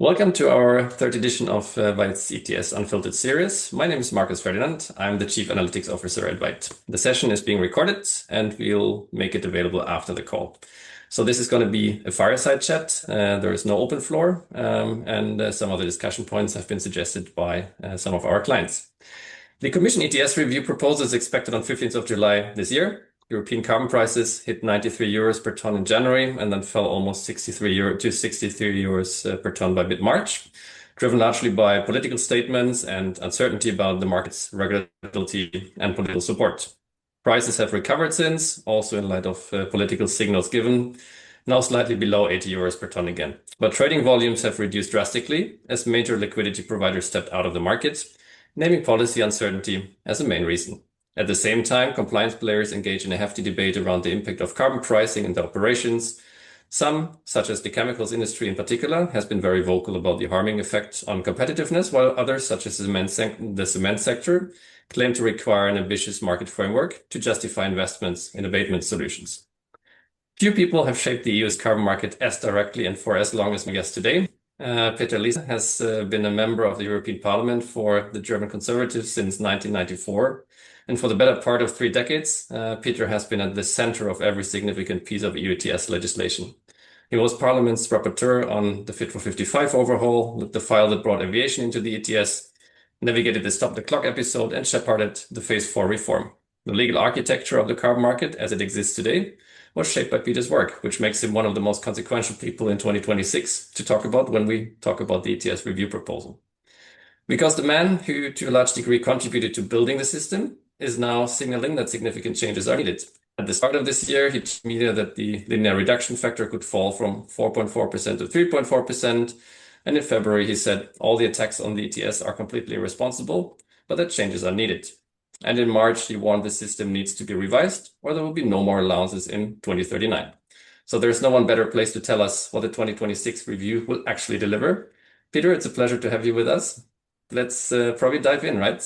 Welcome to our third edition of Veyt's ETS Unfiltered series. My name is Ferdinand. I'm the Chief Analytics Officer at Veyt. The session is being recorded and we'll make it available after the call. So this is going to be a fireside chat. There is no open floor, and some other discussion points have been suggested by some of our clients. The Commission ETS review proposal is expected on 15th of July this year. European carbon prices hit 93 euros per ton in January and then fell almost 63 euros per ton by mid-March, driven largely by political statements and uncertainty about the market's regulatory and political support. Prices have recovered since, also in light of political signals given, now slightly below 80 euros per ton again. But trading volumes have reduced drastically as major liquidity providers stepped out of the market, naming policy uncertainty as a main reason. At the same time, compliance players engage in a hefty debate around the impact of carbon pricing in their operations. Some, such as the chemicals industry in particular, has been very vocal about the harming effect on competitiveness, while others, such as the cement sector, claim to require an ambitious market framework to justify investments in abatement solutions. Few people have shaped the EU's carbon market as directly and for as long as my guest today. Peter Liese has been a member of the European Parliament for the German Conservatives since 1994. And for the better part of 3 decades, Peter has been at the center of every significant piece of EU ETS legislation. He was Parliament's rapporteur on the Fit for 55 overhaul, the file that brought aviation into the ETS, navigated the Stop the Clock episode, and shepherded the Phase 4 reform. The legal architecture of the carbon market as it exists today was shaped by Peter's work, which makes him one of the most consequential people in 2026 to talk about when we talk about the ETS review proposal. Because the man who, to a large degree, contributed to building the system is now signaling that significant changes are needed. At the start of this year, he told media that the linear reduction factor could fall from 4.4% to 3.4%. And in February, he said all the attacks on the ETS are completely irresponsible, but that changes are needed. And in March, he warned the system needs to be revised or there will be no more allowances in 2039. So there's no one better placed to tell us what the 2026 review will actually deliver. Peter, it's a pleasure to have you with us. Let's probably dive in, right?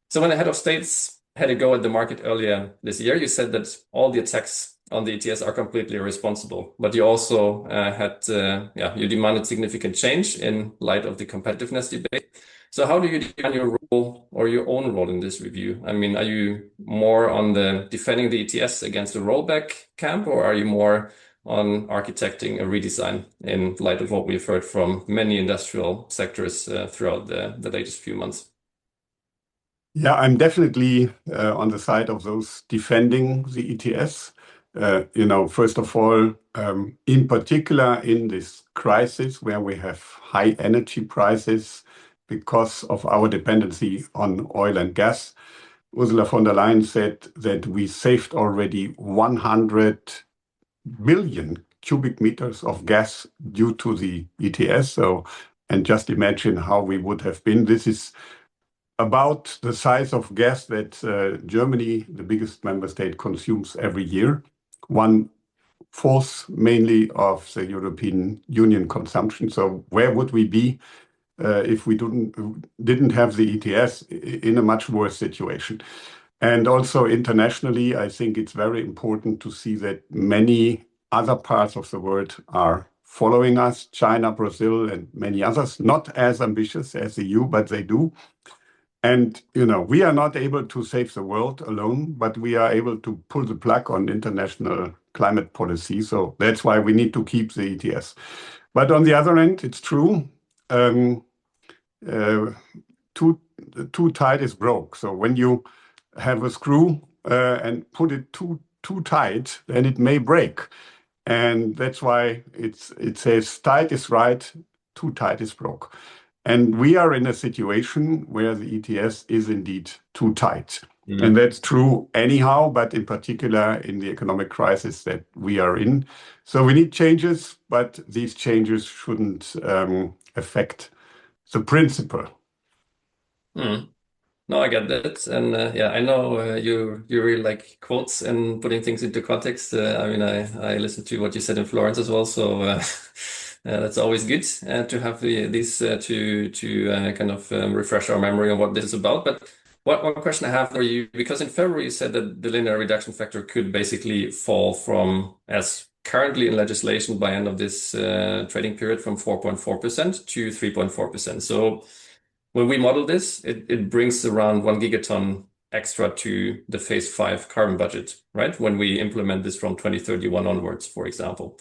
So when the head of states had a go at the market earlier this year, you said that all the attacks on the ETS are completely irresponsible, but you also you demanded significant change in light of the competitiveness debate. So how do you define your role or your own role in this review? I mean, are you more on the defending the ETS against the rollback camp, or are you more on architecting a redesign in light of what we've heard from many industrial sectors throughout the latest few months? Yeah, I'm definitely on the side of those defending the ETS. First of all, in particular in this crisis where we have high energy prices because of our dependency on oil and gas, Ursula von der Leyen said that we saved already 100 billion cubic meters of gas due to the ETS. And just imagine how we would have been. This is about the size of gas that Germany, the biggest member state, consumes every year. 1/4 mainly of the European Union consumption. So where would we be if we didn't have the ETS? In a much worse situation? And also internationally, I think it's very important to see that many other parts of the world are following us. China, Brazil, and many others, not as ambitious as the EU, but they do. And, we are not able to save the world alone, but we are able to pull the plug on international climate policy. So that's why we need to keep the ETS. But on the other end, it's true, too tight is broke. So when you have a screw and put it too tight, then it may break. And that's why it says tight is right, too tight is broke. And we are in a situation where the ETS is indeed too tight. Mm-hmm. And that's true anyhow, but in particular in the economic crisis that we are in. So we need changes, but these changes shouldn't affect the principle. Mm. No, I get that. And I know you really like quotes and putting things into context. I listened to what you said in Florence as well. So that's always good to have these to kind of refresh our memory on what this is about. But one question I have for you, because in February you said that the linear reduction factor could basically fall from, as currently in legislation by end of this trading period from 4.4% to 3.4%. So when we model this, it brings around 1 gigaton extra to the phase 5 carbon budget, right? When we implement this from 2031 onwards, for example.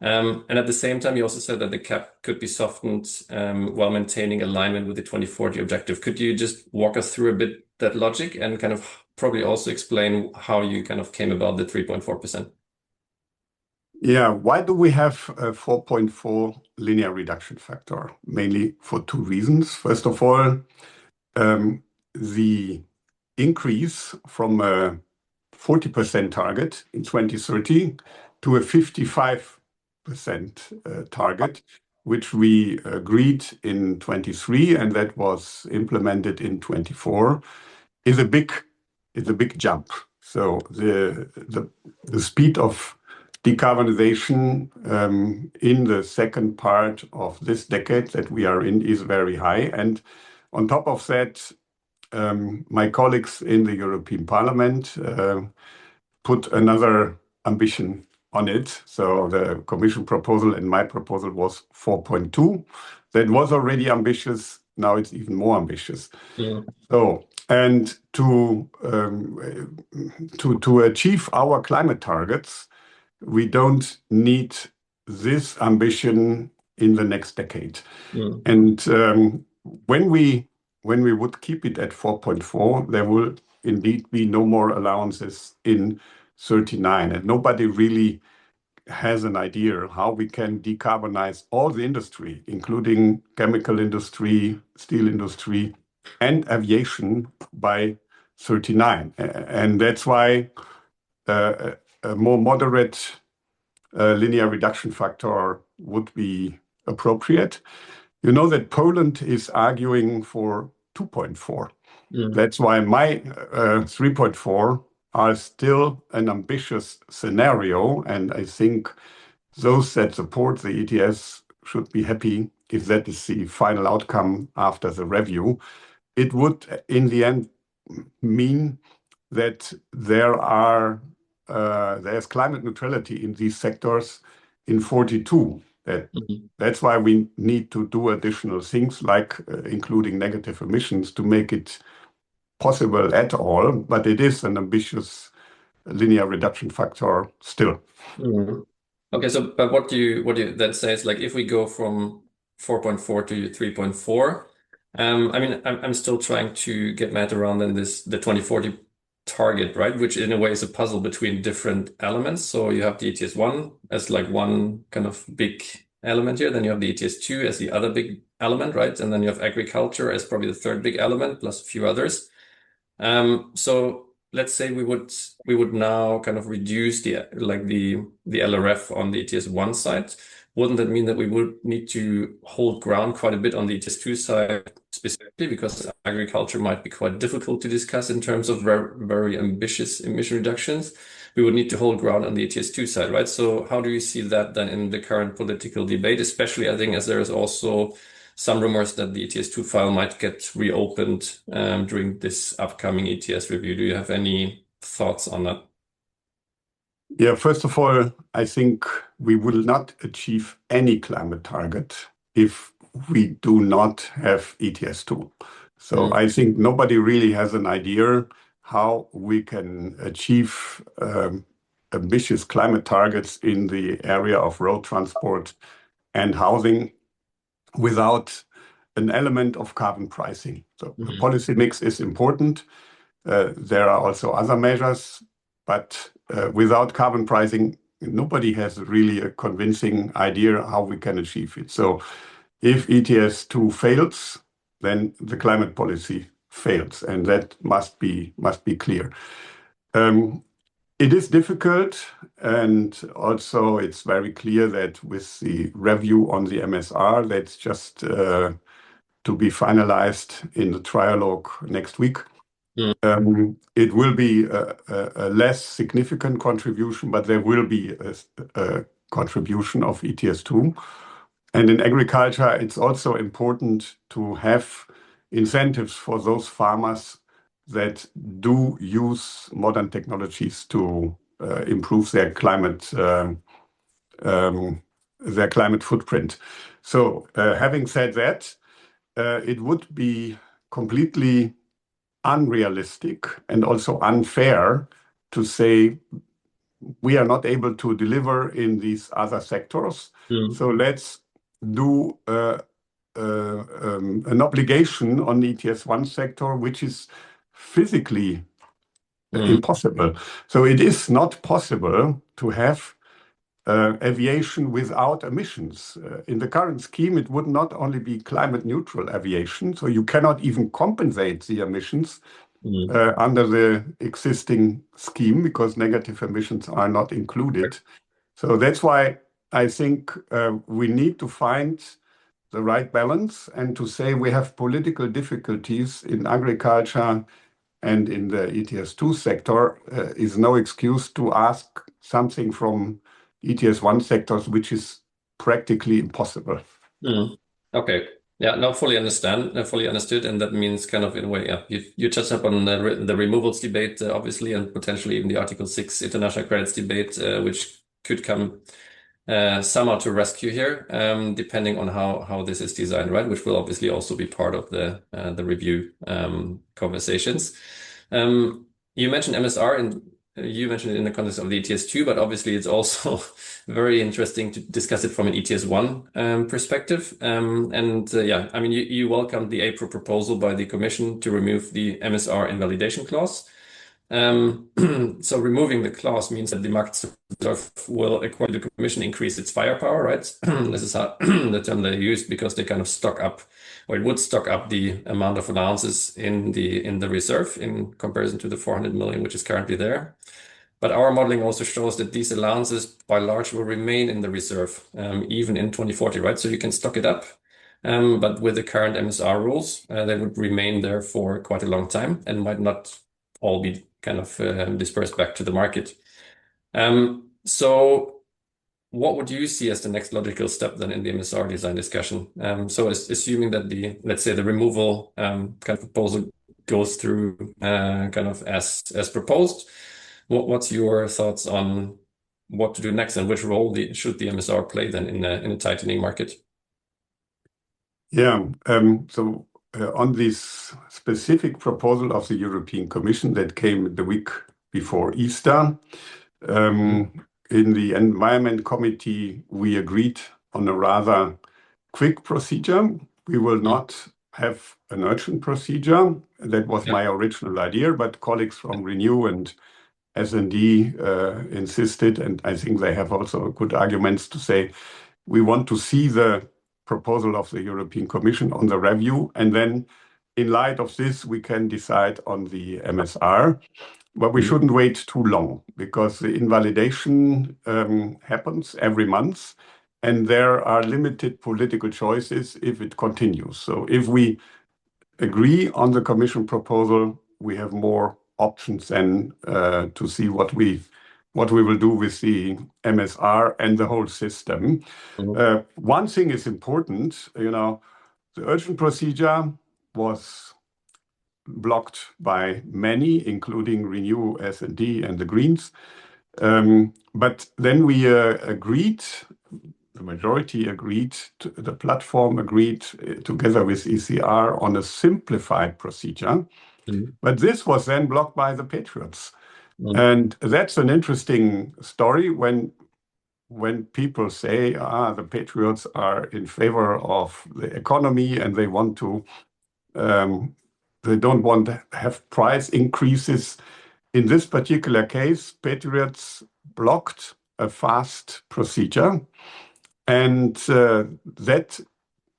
And at the same time, you also said that the cap could be softened while maintaining alignment with the 2040 objective. Could you just walk us through a bit that logic and kind of probably also explain how you kind of came about the 3.4%? Yeah, why do we have a 4.4 linear reduction factor? Mainly for two reasons. First of all, the increase from a 40% target in 2030 to a 55% target, which we agreed in 23 and that was implemented in 24, is a big jump. So the speed of decarbonisation in the second part of this decade that we are in is very high. And on top of that, my colleagues in the European Parliament put another ambition on it. So the Commission proposal and my proposal was 4.2. That was already ambitious. Now it's even more ambitious. Yeah. So, and to achieve our climate targets, we don't need this ambition in the next decade. Mm. And when we would keep it at 4.4, there will indeed be no more allowances in 39, and nobody really has an idea how we can decarbonize all the industry, including chemical industry, steel industry, and aviation by 39. And that's why a more moderate linear reduction factor would be appropriate. You know that Poland is arguing for 2.4. That's why my 3.4 are still an ambitious scenario. And I think those that support the ETS should be happy if that is the final outcome after the review. It would, in the end, mean that there's climate neutrality in these sectors in 42. That's why we need to do additional things like including negative emissions to make it possible at all, but it is an ambitious linear reduction factor still. Okay, so but what you then say is like if we go from 4.4 to 3.4, I mean I'm still trying to get my head around then the 2040 target, right? Which in a way is a puzzle between different elements. So you have the ETS 1 as like one kind of big element here, then you have the ETS 2 as the other big element, right? And then you have agriculture as probably the third big element plus a few others. So let's say we would now kind of reduce the LRF on the ETS 1 side. Wouldn't that mean that we would need to hold ground quite a bit on the ETS 2 side specifically because agriculture might be quite difficult to discuss in terms of very ambitious emission reductions? We would need to hold ground on the ETS 2 side, right? So how do you see that then in the current political debate, especially I think as there is also some rumors that the ETS 2 file might get reopened during this upcoming ETS review. Do you have any thoughts on that? Yeah, first of all, I think we will not achieve any climate target if we do not have ETS 2. So I think nobody really has an idea how we can achieve ambitious climate targets in the area of road transport and housing without an element of carbon pricing. So the policy mix is important. There are also other measures, but without carbon pricing, nobody has really a convincing idea how we can achieve it. So if ETS 2 fails, then the climate policy fails, and that must be clear. It is difficult, and also it's very clear that with the review on the MSR, that's just to be finalized in the trialogue next week. It will be a less significant contribution, but there will be a contribution of ETS 2. And in agriculture, it's also important to have incentives for those farmers that do use modern technologies to improve their climate their climate footprint. So having said that, it would be completely unrealistic and also unfair to say we are not able to deliver in these other sectors. So let's do an obligation on the ETS one sector, which is physically impossible. So it is not possible to have aviation without emissions. In the current scheme, it would not only be climate neutral aviation, so you cannot even compensate the emissions under the existing scheme because negative emissions are not included. So that's why I think we need to find the right balance and to say we have political difficulties in agriculture and in the ETS2 sector is no excuse to ask something from ETS1 sectors, which is practically impossible. Okay. Yeah, no, fully understood. And that means kind of in a way, yeah, you touched up on the removals debate, obviously, and potentially even the Article 6 international credits debate, which could come somehow to rescue here, depending on how this is designed, right? Which will obviously also be part of the review conversations. You mentioned MSR and you mentioned it in the context of the ETS2, but obviously it's also very interesting to discuss it from an ETS1 perspective. Yeah, I mean, you welcomed the April proposal by the Commission to remove the MSR invalidation clause. So removing the clause means that the market will, according to the Commission, increase its firepower, right? This is how the term they use because they kind of stock up, or it would stock up the amount of allowances in the reserve in comparison to the 400 million, which is currently there. But our modeling also shows that these allowances by large will remain in the reserve, even in 2040, right? So you can stock it up. But with the current MSR rules, they would remain there for quite a long time and might not all be kind of dispersed back to the market. So what would you see as the next logical step then in the MSR design discussion? So assuming that let's say the removal kind of proposal goes through kind of as proposed, what's your thoughts on what to do next and which role should the MSR play then in a tightening market? Yeah, so on this specific proposal of the European Commission that came the week before Easter, in the Environment Committee, we agreed on a rather quick procedure. We will not have an urgent procedure. That was my original idea, but colleagues from Renew and S&D insisted, and I think they have also good arguments to say, we want to see the proposal of the European Commission on the review, and then in light of this, we can decide on the MSR. But we shouldn't wait too long because the invalidation happens every month, and there are limited political choices if it continues. So if we agree on the Commission proposal, we have more options then to see what we will do with the MSR and the whole system. One thing is important, the urgent procedure was blocked by many, including Renew, S&D, and the Greens. But then we agreed, the majority agreed, the platform agreed together with ECR on a simplified procedure. But this was then blocked by the Patriots. And that's an interesting story when people say, the Patriots are in favor of the economy and they want to, they don't want to have price increases. In this particular case, Patriots blocked a fast procedure. And that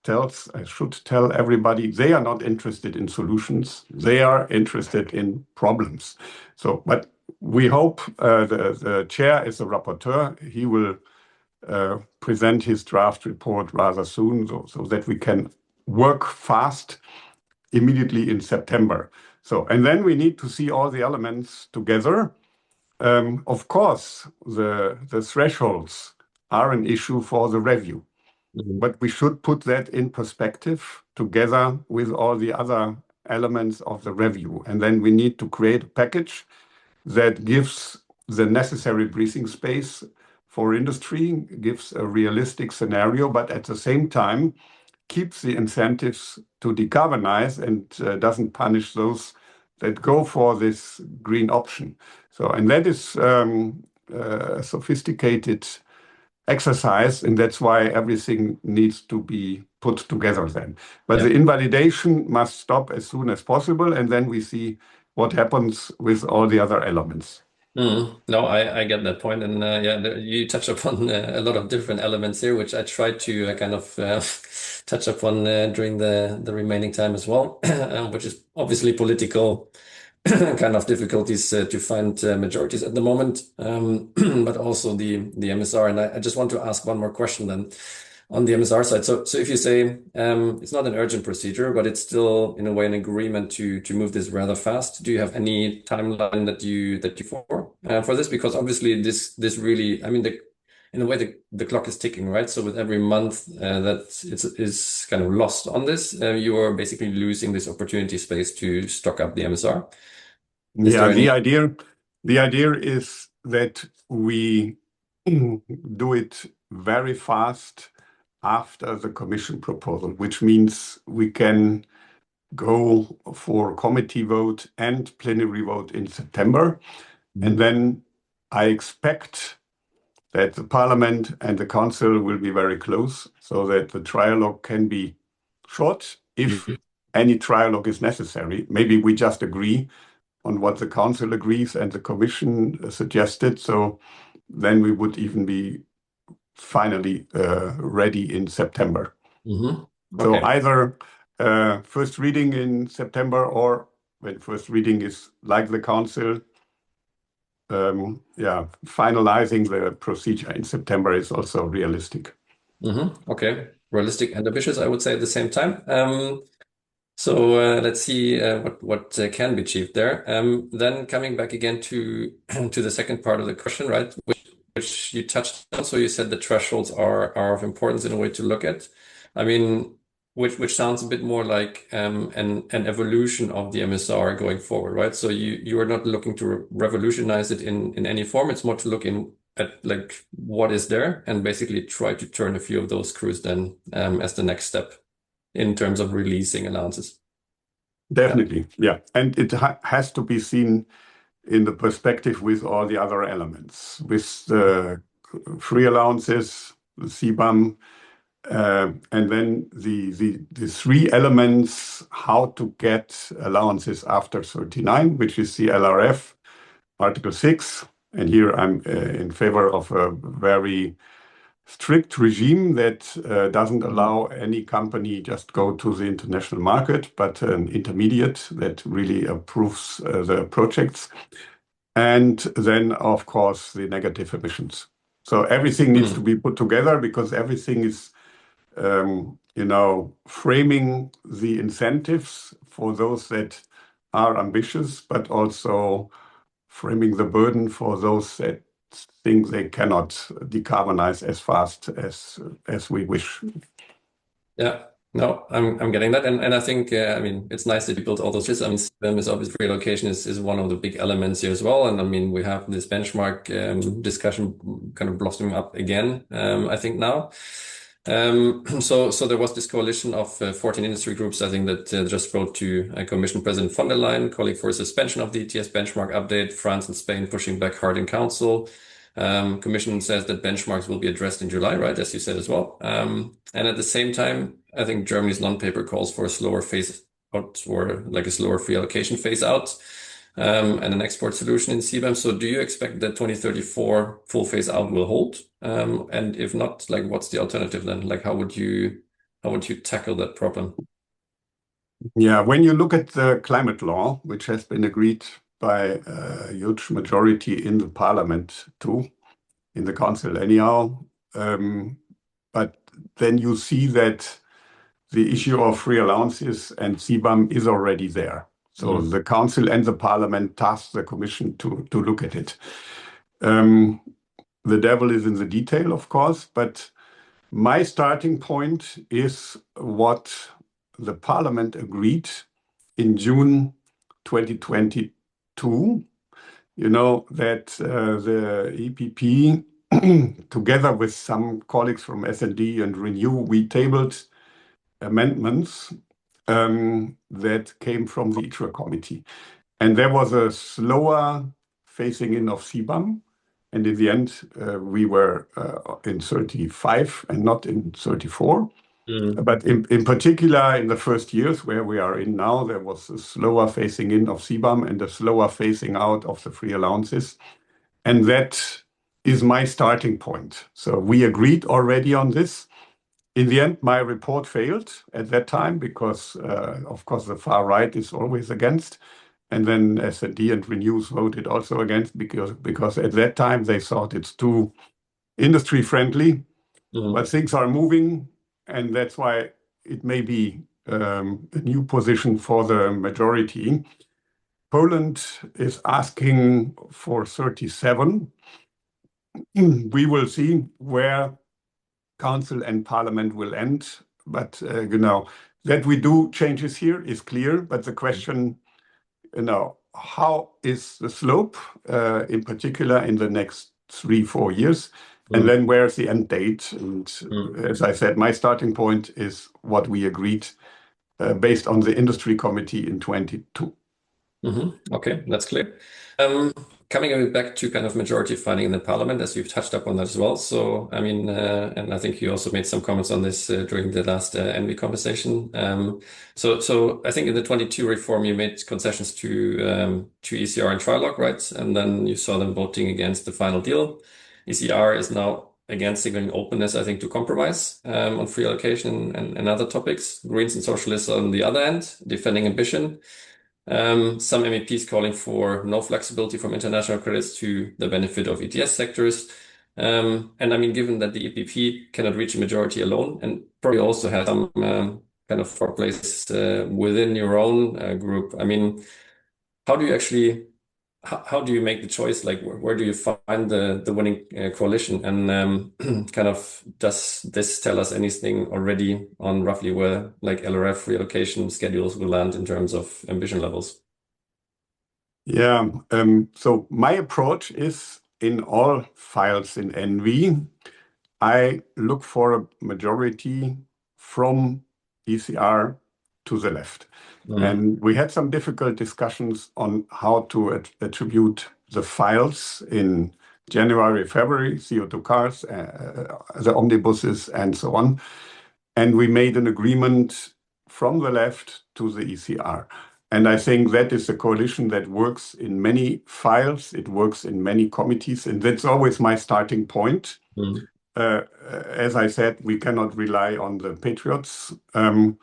I should tell everybody, they are not interested in solutions. They are interested in problems. So, but we hope the chair is a rapporteur. He will present his draft report rather soon so that we can work fast immediately in September. So, and then we need to see all the elements together. Of course, the thresholds are an issue for the review. But we should put that in perspective together with all the other elements of the review. And then we need to create a package that gives the necessary breathing space for industry, gives a realistic scenario, but at the same time keeps the incentives to decarbonize and doesn't punish those that go for this green option. So, and that is a sophisticated exercise, and that's why everything needs to be put together then. But the invalidation must stop as soon as possible, and then we see what happens with all the other elements. No, I get that point, and you touch upon a lot of different elements here, which I tried to kind of touch upon during the remaining time as well, which is obviously political kind of difficulties to find majorities at the moment, but also the MSR. And I just want to ask one more question then on the MSR side. So if you say it's not an urgent procedure, but it's still in a way an agreement to move this rather fast, do you have any timeline that you for this? Because obviously this really, I mean, in a way the clock is ticking, right? So with every month that is kind of lost on this, you are basically losing this opportunity space to stock up the MSR. Yeah, the idea is that we do it very fast after the Commission proposal, which means we can go for committee vote and plenary vote in September. And then I expect that the Parliament and the Council will be very close so that the trialogue can be short if any trialogue is necessary. Maybe we just agree on what the Council agrees and the Commission suggested. So then we would even be finally ready in September. Okay. So either first reading in September, or when first reading is like the Council, finalizing the procedure in September is also realistic. Okay, realistic and ambitious, I would say at the same time. So let's see what can be achieved there. Then coming back again to to the second part of the question, right, which you touched on. So you said the thresholds are of importance in a way to look at. I mean, which sounds a bit more like an evolution of the MSR going forward, right? So you are not looking to revolutionize it in any form. It's more to look at like what is there and basically try to turn a few of those screws then as the next step in terms of releasing allowances. Definitely, yeah. And it has to be seen in the perspective with all the other elements, with the free allowances, the CBAM, and then the three elements how to get allowances after 39, which is the LRF, Article 6. And here I'm in favor of a very strict regime that doesn't allow any company just go to the international market, but an intermediate that really approves the projects. And then, of course, the negative emissions. So everything needs to be put together because everything is, framing the incentives for those that are ambitious, but also framing the burden for those that think they cannot decarbonize as fast as we wish. Yeah, no, I'm getting that, and I think I mean it's nice that you built all those lists. I mean, CBAM obviously relocation is one of the big elements here as well, and I mean we have this benchmark discussion kind of blossoming up again. I think now. So there was this coalition of 14 industry groups, I think, that just wrote to Commission President von der Leyen, calling for a suspension of the ETS benchmark update. France and Spain pushing back hard in Council. Commission says that benchmarks will be addressed in July, right, as you said as well. And at the same time, I think Germany's non-paper calls for a slower phase out, or like a slower free allocation phase out, and an export solution in CBAM. So do you expect that 2034 full phase out will hold? And if not, like what's the alternative then? Like how would you tackle that problem? Yeah, when you look at the climate law, which has been agreed by a huge majority in the Parliament too, in the Council anyhow, but then you see that the issue of free allowances and CBAM is already there. So the Council and the Parliament tasked the Commission to look at it. The devil is in the detail, of course, but my starting point is what the Parliament agreed in June 2022. You know that the EPP together with some colleagues from S&D and Renew, we tabled amendments that came from the ITRE committee. And there was a slower phasing in of CBAM. And in the end, we were in 35 and not in 34. But in particular, in the first years where we are in now, there was a slower phasing in of CBAM and a slower phasing out of the free allowances. And that is my starting point. So we agreed already on this. In the end, my report failed at that time because, of course, the far right is always against. And then S&D and Renews voted also against because at that time they thought it's too industry friendly. But things are moving, and that's why it may be a new position for the majority. Poland is asking for 37. We will see where Council and Parliament will end. But that we do changes here is clear. But the question, how is the slope, in particular in the next 3-4 years? And then where's the end date? And as I said, my starting point is what we agreed based on the industry committee in 22. Okay, that's clear. Coming a bit back to kind of majority finding in the parliament, as you've touched upon that as well. So, I mean, and I think you also made some comments on this during the last ENVI conversation. So I think in the 22 reform, you made concessions to ECR and Trilog, right? And then you saw them voting against the final deal. ECR is now again signaling openness, I think, to compromise on free allocation and other topics. Greens and socialists on the other end, defending ambition. Some MEPs calling for no flexibility from international credits to the benefit of ETS sectors. And I mean, given that the EPP cannot reach a majority alone and probably also has some kind of place within your own group, I mean, how do you actually how do you make the choice? Like, where do you find the winning coalition? And kind of, does this tell us anything already on roughly where like LRF reallocation schedules will land in terms of ambition levels? Yeah. So my approach is in all files in ENVI, I look for a majority from ECR to the left. And we had some difficult discussions on how to attribute the files in January, February, CO2 cars, the omnibuses, and so on. And we made an agreement from the left to the ECR. And I think that is a coalition that works in many files. It works in many committees. And that's always my starting point. As I said, we cannot rely on the patriots. And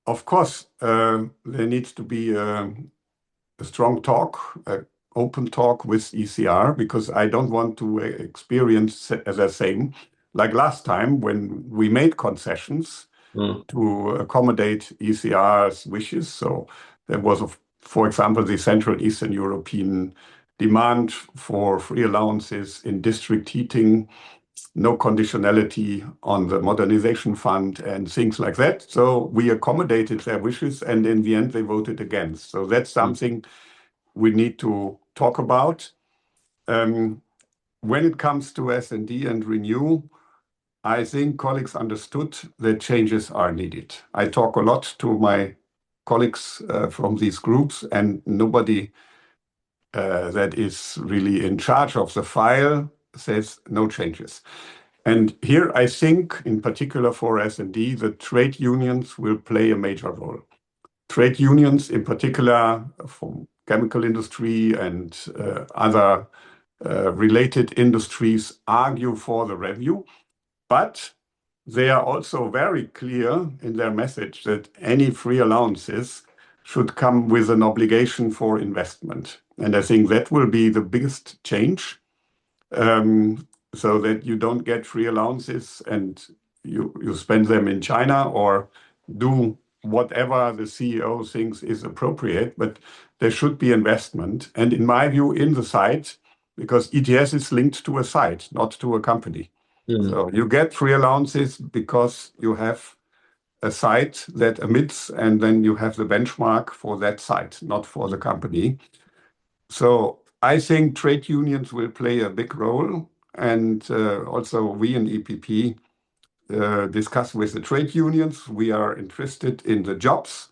of course, there needs to be a strong talk, open talk with ECR, because I don't want to experience the same like last time when we made concessions to accommodate ECR's wishes. So there was, for example, the Central Eastern European demand for free allowances in district heating, no conditionality on the modernization fund and things like that. So we accommodated their wishes, and in the end, they voted against. So that's something we need to talk about. When it comes to S&D and Renew, I think colleagues understood that changes are needed. I talk a lot to my colleagues from these groups, and nobody that is really in charge of the file says no changes. And here I think, in particular for S&D, the trade unions will play a major role. Trade unions, in particular from chemical industry and other related industries, argue for the review, but they are also very clear in their message that any free allowances should come with an obligation for investment. And I think that will be the biggest change, so that you don't get free allowances and you spend them in China or do whatever the CEO thinks is appropriate, but there should be investment. And in my view, in the site, because ETS is linked to a site, not to a company. So you get free allowances because you have a site that emits, and then you have the benchmark for that site, not for the company. So I think trade unions will play a big role. And also we in EPP discuss with the trade unions. We are interested in the jobs.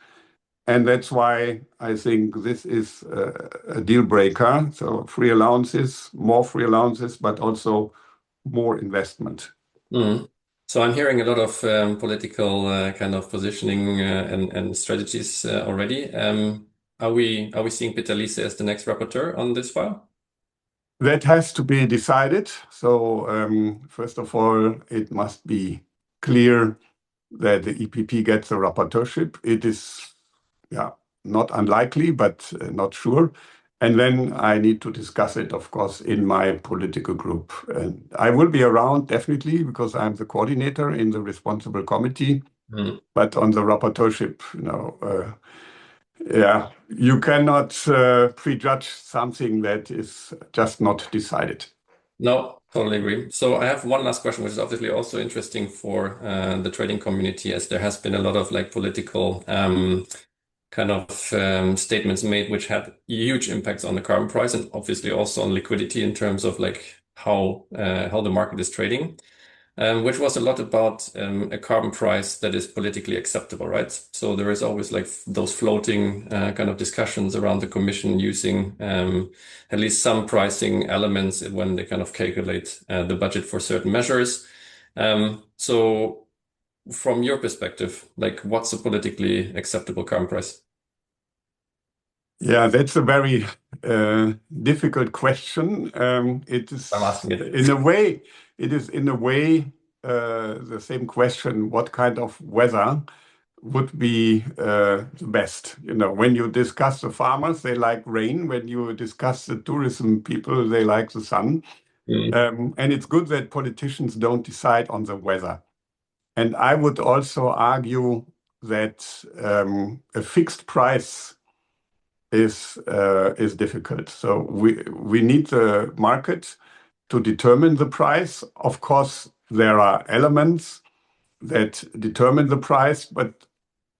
And that's why I think this is a deal breaker. So more free allowances, but also more investment. Mm. So I'm hearing a lot of political kind of positioning and strategies already. Are we seeing Peter Liese as the next rapporteur on this file? That has to be decided. So first of all, it must be clear that the EPP gets a rapporteurship. It is, yeah, not unlikely, but not sure. And then I need to discuss it, of course, in my political group. And I will be around definitely because I'm the coordinator in the responsible committee. Mm. But on the rapporteurship, yeah, you cannot prejudge something that is just not decided. No, totally agree. So I have one last question, which is obviously also interesting for the trading community, as there has been a lot of like political kind of statements made, which had huge impacts on the carbon price and obviously also on liquidity in terms of like how the market is trading. Which was a lot about a carbon price that is politically acceptable, right? So there is always like those floating kind of discussions around the Commission using at least some pricing elements when they kind of calculate the budget for certain measures. So from your perspective, like what's a politically acceptable carbon price? Yeah, that's a very difficult question. It I'm is asking it. in a way, the same question, what kind of weather would be the best? When you discuss the farmers, they like rain. When you discuss the tourism people, they like the sun. Mm, And it's good that politicians don't decide on the weather. And I would also argue that a fixed price is difficult. So we need the market to determine the price. Of course, there are elements that determine the price, but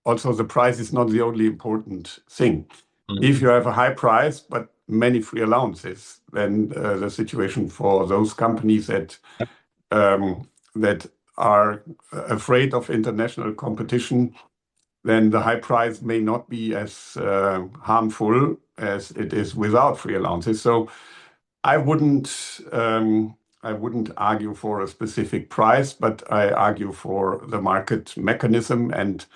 also the price is not the only important thing. If you have a high price but many free allowances, then the situation for those companies that are afraid of international competition, then the high price may not be as harmful as it is without free allowances. So I wouldn't argue for a specific price, but I argue for the market mechanism and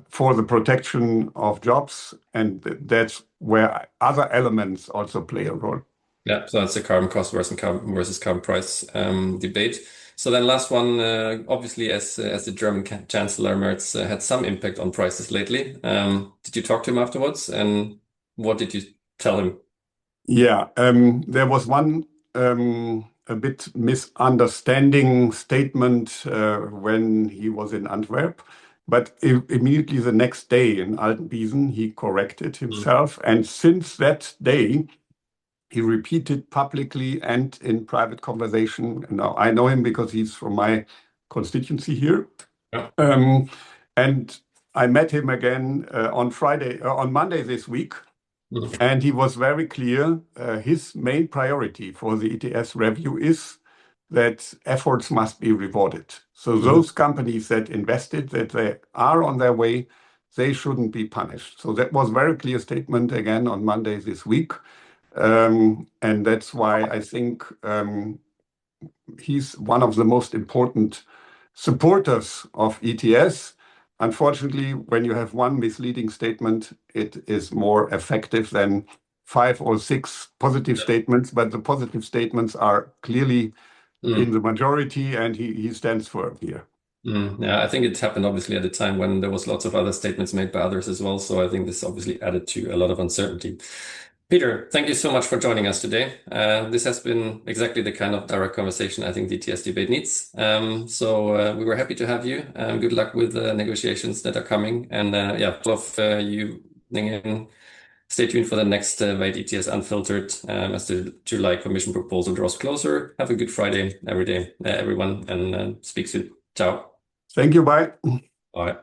for the protection of jobs, and that's where other elements also play a role. Yeah, so that's the carbon cost versus carbon price debate. So then last one, obviously as the German Chancellor Merz had some impact on prices lately. Did you talk to him afterwards, and what did you tell him? Yeah, there was one a bit misunderstanding statement when he was in Antwerp, but immediately the next day in Altenbiesen, he corrected Mm. himself. And since that day, he repeated publicly and in private conversation. Now, I know him because he's from my constituency here. Yeah. And I met him again on Monday this week. Mm. And he was very clear. His main priority for the ETS review is that efforts must be rewarded. So Mm. those companies that invested, that they are on their way, they shouldn't be punished. So that was a very clear statement again on Monday this week. And that's why I think he's one of the most important supporters of ETS. Unfortunately, when you have one misleading statement, it is more effective than 5 or 6 positive statements. But the positive statements are clearly in Mm. the majority, and he stands firm here. Mm. Yeah, I think it happened obviously at a time when there was lots of other statements made by others as well. So I think this obviously added to a lot of uncertainty. Peter, thank you so much for joining us today. This has been exactly the kind of direct conversation I think the ETS debate needs. So we were happy to have you. Good luck with the negotiations that are coming. And yeah, all of you in, stay tuned for the next Veyt ETS Unfiltered as the July Commission proposal draws closer. Have a good Friday every day, everyone, and speak soon. Ciao. Thank you. Bye. Bye.